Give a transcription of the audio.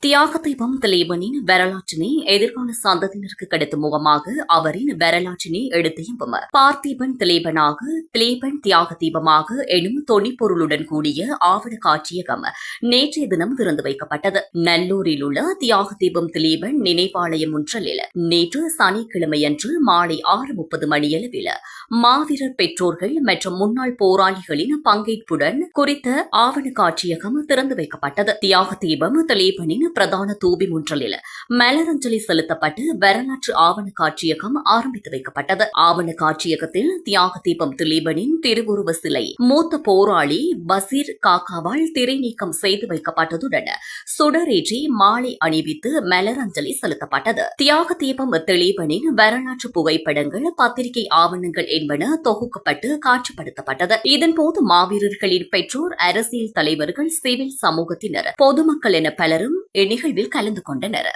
தியாகதீபம் திலீபனின் வரலாற்றினை எதிர்கால சந்ததியினருக்கு கடத்தும் முகமாக அவரின் வரலாற்றினை எடுத்தியம்பும் பார்த்திபன் திலீபனாக திலீபன் தியாகதீபமாக எனும் தொனிப்பொருளுடன் கூடிய ஆவண காட்சியகம் நேற்றைய தினம் திறந்து வைக்கப்பட்டது. நல்லூரில் உள்ள தியாகதீபம் திலீபன் நினைவாலயம் ஒன்றில் நேற்று சனிக்கிழமையன்று மாலை 6:30 மணியளவில் மாவீரர் பெற்றோர்கள் மற்றும் முன்னாள் போராளிகளின் பங்கேற்புடன் குறித்த ஆவண காட்சியகம் திறந்து வைக்கப்பட்டது. தியாகதீபம் திலீபனின் பிரதான தூபி ஒன்றில் மலரஞ்சலி செலுத்தப்பட்டு வரலாற்று ஆவண காட்சியகம் ஆரம்பித்து வைக்கப்பட்டது. ஆவண காட்சியகத்தில் தியாகதீபம் திலீபனின் திருவுருவ சிலை மூத்த போராளி பசீர் காக்காவால் திரை நீக்கம் செய்து வைக்கப்பட்டதுடன் சுடரேற்றி மாலை அணிவித்து மலரஞ்சலி செலுத்தப்பட்டது. தியாகதீபம் திலீபனின் வரலாற்று புகைப்படங்கள், பத்திரிகை ஆவணங்கள் என்பன தொகுக்கப்பட்டு காட்சிப்படுத்தப்பட்டது. இதன்போது மாவீரர்களின் பெற்றோர், அரசியல் தலைவர்கள், சிவில் சமூகத்தினர், பொதுமக்கள் என பலரும் இந்நிகழ்வில் கலந்து கொண்டனர்.